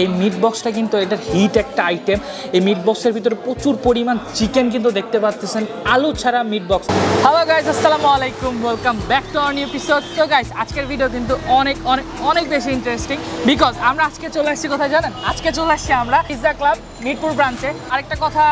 এই মিট বক্সটা কিন্তু এটার হিট একটা আইটেম। এই মিট বক্সের ভিতরে প্রচুর পরিমাণ চিকেন কিন্তু দেখতে পাচ্ছেন, আলু ছাড়া মিট বক্স। হ্যালো গাইস, আসসালামু আলাইকুম, welcome back to our new episode. So guys, আজকের ভিডিও কিন্তু অনেক অনেক অনেক বেশি ইন্টারেস্টিং, বিকজ আমরা আজকে চলে আসছি কোথায় জানেন? আজকে চলে আসছি আমরা পিৎজা ক্লাব মিরপুর ব্রাঞ্চে। আরেকটা কথা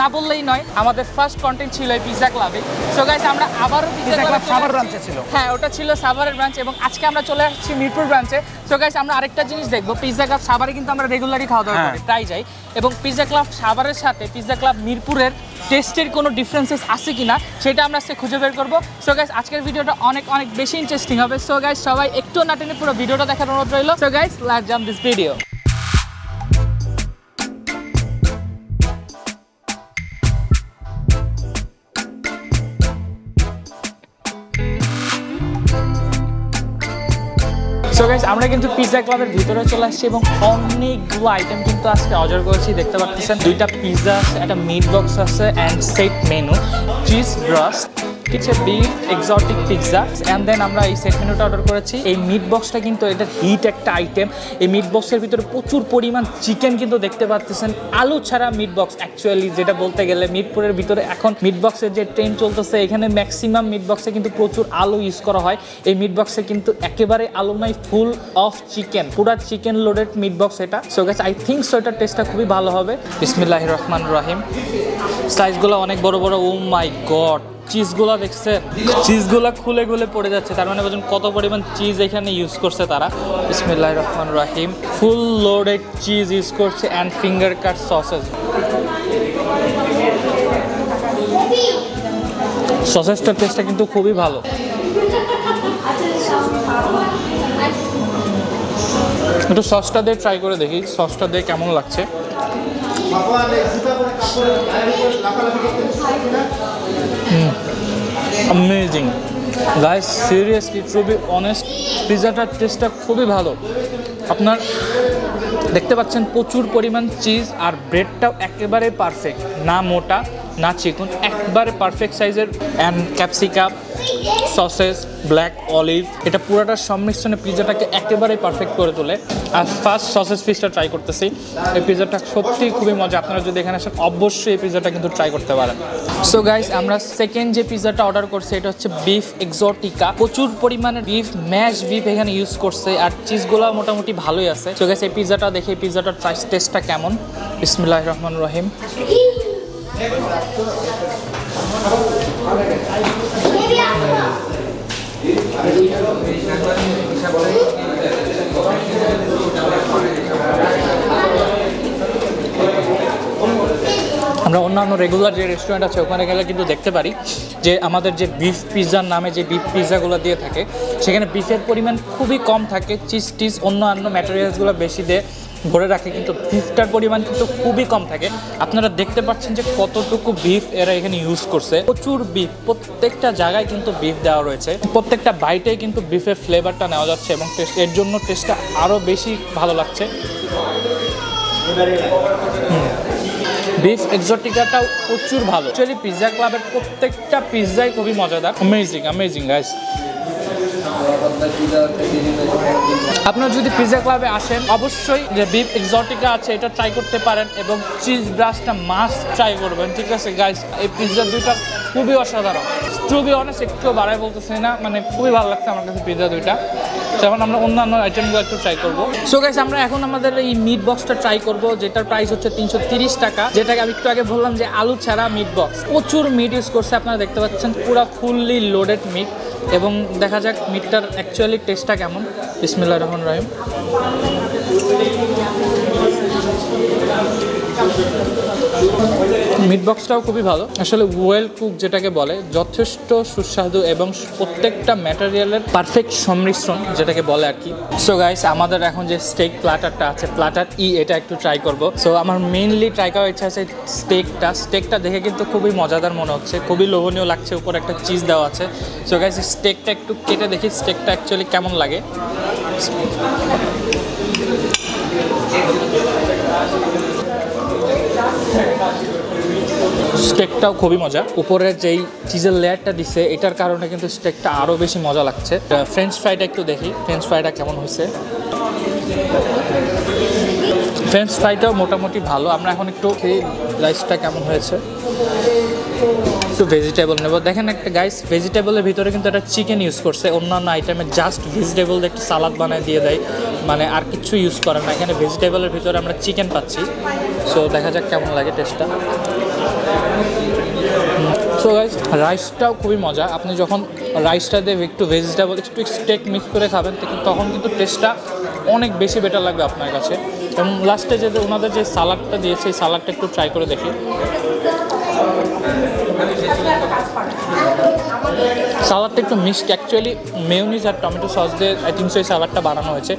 না বললেই নয়, আমাদের ফার্স্ট কন্টেন্ট ছিল এই পিৎজা ক্লাবে। সো গাইস, আমরা আবারও পিৎজা ক্লাব সাভার ব্রাঞ্চে ছিল। হ্যাঁ, ওটা ছিল সাভারের ব্রাঞ্চ এবং আজকে আমরা চলে আসছি মিরপুর ব্রাঞ্চে। সো গাইস, আমরা আরেকটা জিনিস দেখবো, পিৎজা ক্লাব সাভারে কিন্তু আমরা রেগুলারই খাওয়া দাওয়া করি, প্রায় যাই, এবং পিৎজা ক্লাব সাভারের সাথে পিৎজা ক্লাব মিরপুরের টেস্টের কোনো ডিফারেন্সেস আছে কিনা সেটা আমরা আজকে খুঁজে বের করবো। সো গাইস, আজকের ভিডিওটা অনেক অনেক বেশি ইন্টারেস্টিং হবে। সো গাইস, সবাই একটু না টেনে পুরো ভিডিওটা দেখার অনুরোধ রইল। So guys, let's jump this video. So guys, আমরা কিন্তু পিৎজা ক্লাবের ভিতরে চলে আসছি এবং অনেকগুলো আইটেম কিন্তু আজকে অর্ডার করেছি। দেখতে পাচ্ছেন দুইটা পিৎজা আছে, একটা মিট বক্স আছে and set menu, cheese burst, কিছু beef exotic pizza, and then আমরা এই সেট মেনুটা অর্ডার করেছি। এই মিট বক্সটা কিন্তু এটার হিট একটা আইটেম। এই মিট বক্সের ভিতরে প্রচুর পরিমাণ চিকেন কিন্তু দেখতে পাচ্ছেন, আলু ছাড়া মিট বক্স। অ্যাকচুয়ালি যেটা বলতে গেলে মিরপুরের ভিতরে এখন মিট বক্সের যে ট্রেন্ড চলতেছে, এখানে ম্যাক্সিমাম মিট বক্সে কিন্তু প্রচুর আলু ইউজ করা হয়। এই মিট বক্সে কিন্তু একেবারে আলু নাই, ফুল অফ চিকেন, পুরা চিকেন লোডেড মিট বক্স এটা। So guys, I think so এটার টেস্টটা খুবই ভালো হবে। বিসমিল্লাহির রহমানির রহিম। সাইজগুলো অনেক বড় বড়। ও মাই গড, চিজগুলো দেখছে, চিজগুলো খুলে খুলে পড়ে যাচ্ছে, তার মানে বলছেন কত পরিমাণ চিজ এখানে ইউজ করছে তারা। বিসমিল্লাহির রহমানির রহিম। ফুল লোডেড চিজ ইউজ করছে অ্যান্ড ফিঙ্গার কাট সসেস। সসেসটার টেস্টটা কিন্তু খুবই ভালো। একটু সসটা দিয়ে ট্রাই করে দেখি, সসটা দিয়ে কেমন লাগছে। Amazing guys, seriously to be honest, পিৎজাটার টেস্টটা খুবই ভালো। আপনার দেখতে পাচ্ছেন প্রচুর পরিমাণ চিজ, আর ব্রেডটাও একেবারে পারফেক্ট, না মোটা না চিকন, একবারে পারফেক্ট সাইজের। And capsicum, sausages, black olive, এটা পুরোটার সংমিশ্রণে পিৎজাটাকে একেবারে পারফেক্ট করে তোলে। আর ফার্স্ট সসেস পিসটা ট্রাই করতেছি। এই পিৎজাটা সত্যিই খুবই মজা। আপনারা যদি এখানে আসেন অবশ্যই এই পিৎজাটা কিন্তু ট্রাই করতে পারেন। সো গাইস, আমরা সেকেন্ড যে পিৎজাটা অর্ডার করছি এটা হচ্ছে বিফ এক্সোটিকা। প্রচুর পরিমাণে বিফ, ম্যাশ বিফ এখানে ইউজ করছে, আর চিজগুলো মোটামুটি ভালোই আছে। সো গাইস, এই পিৎজাটা দেখে পিৎজাটার টেস্টটা কেমন। বিসমিল্লাহির রহমানির রহিম। আমরা অন্যান্য রেগুলার যে রেস্টুরেন্ট আছে ওখানে গেলে কিন্তু দেখতে পারি যে আমাদের যে বিফ পিৎজার নামে যে বিফ পিৎজাগুলো দিয়ে থাকে, সেখানে বিফের পরিমাণ খুবই কম থাকে, চিজ টিজ অন্যান্য ম্যাটেরিয়ালসগুলো বেশি দিয়ে ভরে রাখে, কিন্তু বিফটার পরিমাণ কিন্তু খুবই কম থাকে। আপনারা দেখতে পাচ্ছেন যে কতটুকু বিফ এরা এখানে ইউজ করছে, প্রচুর বিফ, প্রত্যেকটা জায়গায় কিন্তু বিফ দেওয়া রয়েছে, প্রত্যেকটা বাইটেই কিন্তু বিফের ফ্লেভারটা নেওয়া যাচ্ছে এবং এর জন্য টেস্টটা আরও বেশি ভালো লাগছে। বিফ এক্সোটিকাটাও প্রচুর ভালো। অ্যাকচুয়ালি পিৎজা ক্লাবের প্রত্যেকটা পিৎজাই খুবই মজাদার। Amazing amazing guys. আপনারা যদি পিৎজা ক্লাবে আসেন অবশ্যই যে বিফ এক্সোটিকা আছে এটা ট্রাই করতে পারেন এবং চিজ ব্রাস্টটা মাস্ট ট্রাই করবেন, ঠিক আছে গাইস? এই পিৎজা দুইটা খুবই অসাধারণ। টু বি অনেস্ট, একটু বাড়াই বলতেছি না, মানে খুবই ভালো লাগছে আমার কাছে পিৎজা দুইটা। এখন আমরা অন্যান্য আইটেমগুলো একটু ট্রাই করবো। সো গাইস, আমরা এখন আমাদের এই মিট বক্সটা ট্রাই করবো, যেটার প্রাইস হচ্ছে 330 টাকা, যেটাকে আমি একটু আগে বললাম যে আলু ছাড়া মিট বক্স। প্রচুর মিট ইউজ করছে, আপনারা দেখতে পাচ্ছেন পুরো ফুললি লোডেড মিট। এবং দেখা যাক মিটটার অ্যাকচুয়ালি টেস্টটা কেমন। বিসমিল্লাহির রহমানির রহিম। মিট বক্সটাও খুবই ভালো, আসলে ওয়েল কুক যেটাকে বলে, যথেষ্ট সুস্বাদু এবং প্রত্যেকটা ম্যাটেরিয়ালের পারফেক্ট সংমিশ্রণ যেটাকে বলে আর কি। সো গাইস, আমাদের এখন যে স্টেক প্ল্যাটারটা আছে, প্ল্যাটার এটা একটু ট্রাই করব। সো আমার মেইনলি ট্রাই করার ইচ্ছা আছে স্টেকটা দেখে কিন্তু খুবই মজাদার মনে হচ্ছে, খুবই লোভনীয় লাগছে, উপরে একটা চিজ দেওয়া আছে। সো গাইস, স্টেকটা একটু কেটে দেখি স্টেকটা অ্যাকচুয়ালি কেমন লাগে। স্টেকটাও খুবই মজা, উপরের যেই চিজের লেয়ারটা দিছে এটার কারণে কিন্তু স্টেকটা আরও বেশি মজা লাগছে। ফ্রেঞ্চ ফ্রাইটা একটু দেখি ফ্রেঞ্চ ফ্রাইটা কেমন হয়েছে। ফ্রেঞ্চ ফ্রাইটাও মোটামুটি ভালো। আমরা এখন একটু এই রাইসটা কেমন হয়েছে, একটু ভেজিটেবল নেব। দেখেন একটা গাইস, ভেজিটেবলের ভিতরে কিন্তু একটা চিকেন ইউজ করছে, অন্যান্য আইটেমে জাস্ট ভেজিটেবল একটা সালাদ বানায় দিয়ে দেয়, মানে আর কিছু ইউজ করে না। এখানে ভেজিটেবলের ভিতরে আমরা চিকেন পাচ্ছি। সো দেখা যাক কেমন লাগে টেস্টটা। সো গাইস, রাইসটাও খুবই মজা। আপনি যখন রাইসটা দিয়ে একটু ভেজিটেবল একটু স্টেক মিক্স করে খাবেন তখন কিন্তু টেস্টটা অনেক বেশি বেটার লাগবে আপনার কাছে। এবং লাস্টে যে ওনাদের যে সালাডটা দিয়েছে এই সালাডটা একটু ট্রাই করে দেখি। সালাডটা একটু মিক্সড, অ্যাকচুয়ালি মেয়োনিজ আর টমেটো সস দিয়ে আই থিঙ্ক এই সালাডটা বানানো হয়েছে,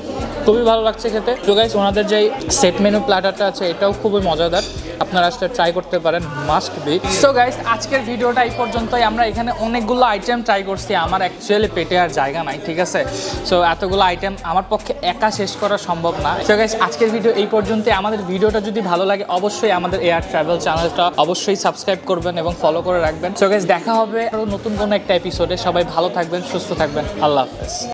খুবই ভালো লাগছে খেতে। তো গাইস, ওনাদের যে সেট মেনু প্ল্যাটারটা আছে এটাও খুবই মজাদার, আপনারা আসলে ট্রাই করতে পারেন, মাস্ট বি। সো গাইস, আজকের ভিডিওটা এই পর্যন্তই। আমরা এখানে অনেকগুলো আইটেম ট্রাই করছি, আমার অ্যাকচুয়ালি পেটে আর জায়গা নাই, ঠিক আছে। সো এতগুলো আইটেম আমার পক্ষে একা শেষ করা সম্ভব না। সো গাইস, আজকের ভিডিও এই পর্যন্তই। আমাদের ভিডিওটা যদি ভালো লাগে অবশ্যই আমাদের এয়ার ট্রাভেল চ্যানেলটা অবশ্যই সাবস্ক্রাইব করবেন এবং ফলো করে রাখবেন। সো গাইস, দেখা হবে আরও নতুন কোনো একটা এপিসোডে। সবাই ভালো থাকবেন, সুস্থ থাকবেন, আল্লাহ হাফেজ।